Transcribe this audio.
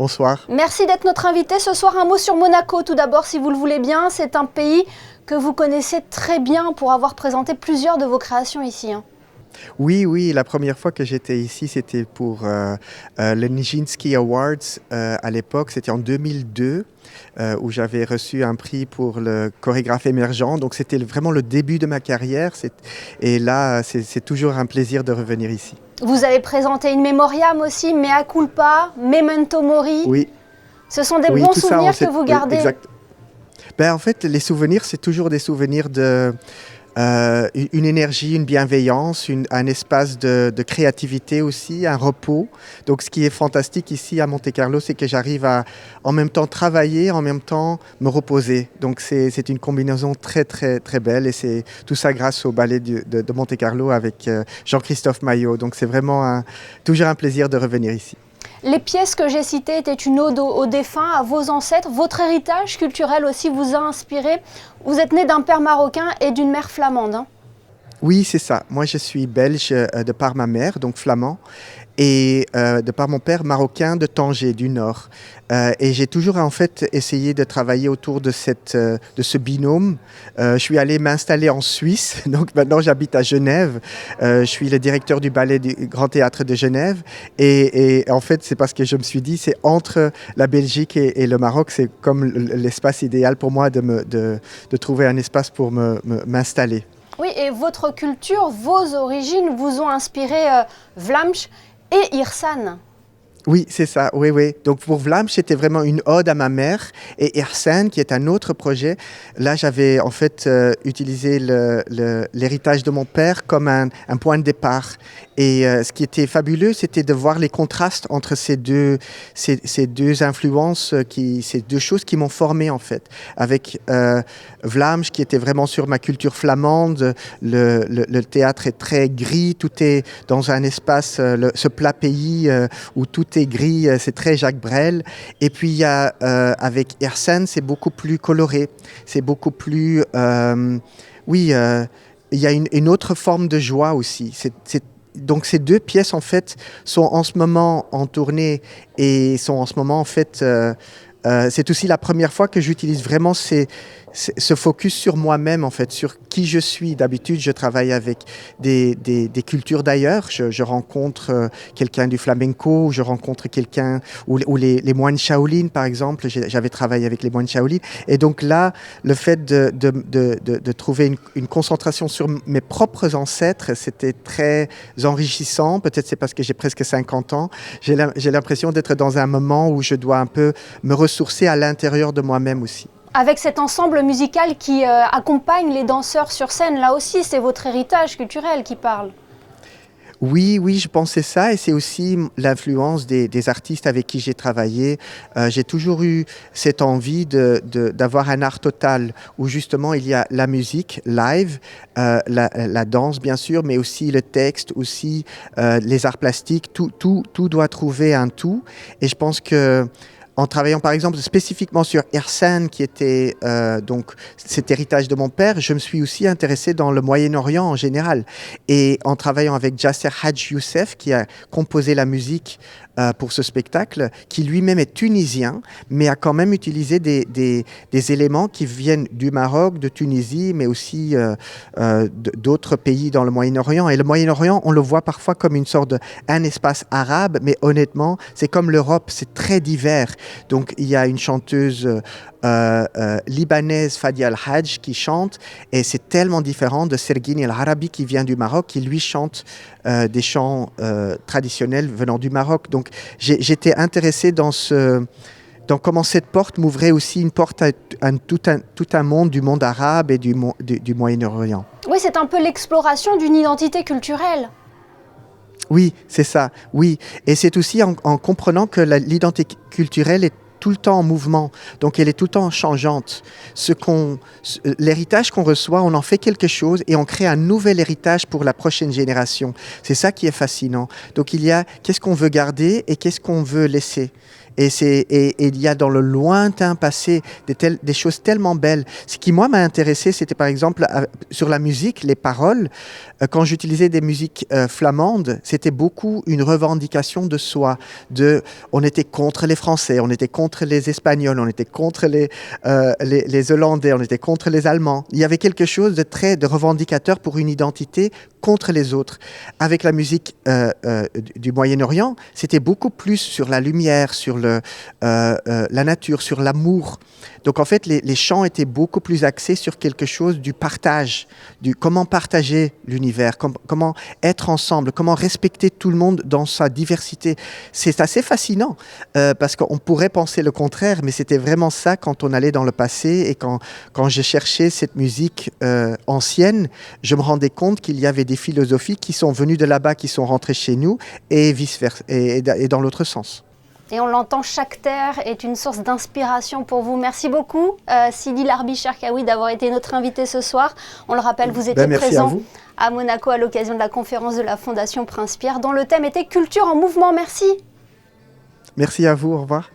Bonsoir. Merci d'être notre invité ce soir. Un mot sur Monaco tout d'abord, si vous le voulez bien. C'est un pays que vous connaissez très bien pour avoir présenté plusieurs de vos créations ici. Oui, la première fois que j'étais ici, c'était pour le Nijinsky Awards à l'époque, c'était en 2002, où j'avais reçu un prix pour le chorégraphe émergent. Donc c'était vraiment le début de ma carrière. Et là, c'est toujours un plaisir de revenir ici. Vous avez présenté une mémoriam aussi, Mea Culpa, Memento Mori. Oui. Ce sont des bons souvenirs que vous gardez. Oui, exact. En fait, les souvenirs, c'est toujours des souvenirs de... une énergie, une bienveillance, un espace de créativité aussi, un repos. Donc ce qui est fantastique ici à Monte-Carlo, c'est que j'arrive à en même temps travailler, en même temps me reposer. Donc c'est une combinaison très très très belle et c'est tout ça grâce au ballet de Monte-Carlo avec Jean-Christophe Maillot. Donc c'est vraiment toujours un plaisir de revenir ici. Les pièces que j'ai citées étaient une ode aux défunts, à vos ancêtres. Votre héritage culturel aussi vous a inspiré. Vous êtes né d'un père marocain et d'une mère flamande. Oui, c'est ça. Moi, je suis belge de par ma mère, donc flamand, et de par mon père marocain de Tanger, du Nord. Et j'ai toujours en fait essayé de travailler autour de ce binôme. Je suis allé m'installer en Suisse, donc maintenant j'habite à Genève. Je suis le directeur du ballet du Grand Théâtre de Genève. Et en fait, c'est parce que je me suis dit, c'est entre la Belgique et le Maroc, c'est comme l'espace idéal pour moi de trouver un espace pour m'installer. Oui, et votre culture, vos origines vous ont inspiré Vlaamsch et Hirsan. Oui, c'est ça, oui. Donc pour Vlaamsch, c'était vraiment une ode à ma mère. Et Hirsan, qui est un autre projet, là j'avais en fait utilisé l'héritage de mon père comme un point de départ. Et ce qui était fabuleux, c'était de voir les contrastes entre ces deux influences, ces deux choses qui m'ont formé en fait. Avec Vlaamsch, qui était vraiment sur ma culture flamande, le théâtre est très gris, tout est dans un espace, ce plat pays où tout est gris, c'est très Jacques Brel. Et puis il y a avec Hirsan, c'est beaucoup plus coloré, c'est beaucoup plus, il y a une autre forme de joie aussi. Donc ces deux pièces en fait sont en ce moment en tournée et sont en ce moment en fait c'est aussi la première fois que j'utilise vraiment ce focus sur moi-même, en fait, sur qui je suis. D'habitude, je travaille avec des cultures d'ailleurs. Je rencontre quelqu'un du flamenco, je rencontre quelqu'un, ou les moines Shaolin, par exemple. J'avais travaillé avec les moines Shaolin. Et donc là, le fait de trouver une concentration sur mes propres ancêtres, c'était très enrichissant. Peut-être c'est parce que j'ai presque 50 ans. J'ai l'impression d'être dans un moment où je dois un peu me ressourcer à l'intérieur de moi-même aussi. Avec cet ensemble musical qui accompagne les danseurs sur scène, là aussi, c'est votre héritage culturel qui parle. Oui, je pensais ça et c'est aussi l'influence des artistes avec qui j'ai travaillé. J'ai toujours eu cette envie d'avoir un art total où justement il y a la musique live, la danse bien sûr, mais aussi le texte, aussi les arts plastiques. Tout doit trouver un tout et je pense que en travaillant par exemple spécifiquement sur Hirsan, qui était donc cet héritage de mon père, je me suis aussi intéressé dans le Moyen-Orient en général. Et en travaillant avec Jasser Hadj Youssef, qui a composé la musique pour ce spectacle, qui lui-même est tunisien, mais a quand même utilisé des éléments qui viennent du Maroc, de Tunisie, mais aussi d'autres pays dans le Moyen-Orient. Et le Moyen-Orient, on le voit parfois comme une sorte un espace arabe, mais honnêtement, c'est comme l'Europe, c'est très divers. Donc il y a une chanteuse libanaise, Fadi Al-Hajj, qui chante, et c'est tellement différent de Sergin El-Arabi qui vient du Maroc, qui lui chante des chants traditionnels venant du Maroc. Donc j'étais intéressé dans comment cette porte m'ouvrait aussi une porte à tout un monde du monde arabe et du Moyen-Orient. Oui, c'est un peu l'exploration d'une identité culturelle. Oui, c'est ça, oui. Et c'est aussi en comprenant que l'identité culturelle est tout le temps en mouvement, donc elle est tout le temps changeante. L'héritage qu'on reçoit, on en fait quelque chose et on crée un nouvel héritage pour la prochaine génération. C'est ça qui est fascinant. Donc il y a qu'est-ce qu'on veut garder et qu'est-ce qu'on veut laisser. Et il y a dans le lointain passé des choses tellement belles. Ce qui, moi, m'a intéressé, c'était par exemple sur la musique, les paroles. Quand j'utilisais des musiques flamandes, c'était beaucoup une revendication de soi. On était contre les Français, on était contre les Espagnols, on était contre les Hollandais, on était contre les Allemands. Il y avait quelque chose de revendicateur pour une identité contre les autres. Avec la musique du Moyen-Orient, c'était beaucoup plus sur la lumière, sur la nature, sur l'amour. Donc en fait, les chants étaient beaucoup plus axés sur quelque chose du partage, du comment partager l'univers, comment être ensemble, comment respecter tout le monde dans sa diversité. C'est assez fascinant parce qu'on pourrait penser le contraire, mais c'était vraiment ça quand on allait dans le passé et quand je cherchais cette musique ancienne, je me rendais compte qu'il y avait des philosophies qui sont venues de là-bas, qui sont rentrées chez nous et vice-versa, et dans l'autre sens. Et on l'entend, chaque terre est une source d'inspiration pour vous. Merci beaucoup, Sidi Larbi Cherkaoui, d'avoir été notre invité ce soir. On le rappelle, vous étiez présent à Monaco à l'occasion de la conférence de la Fondation Prince Pierre, dont le thème était Culture en mouvement. Merci. Merci à vous, au revoir.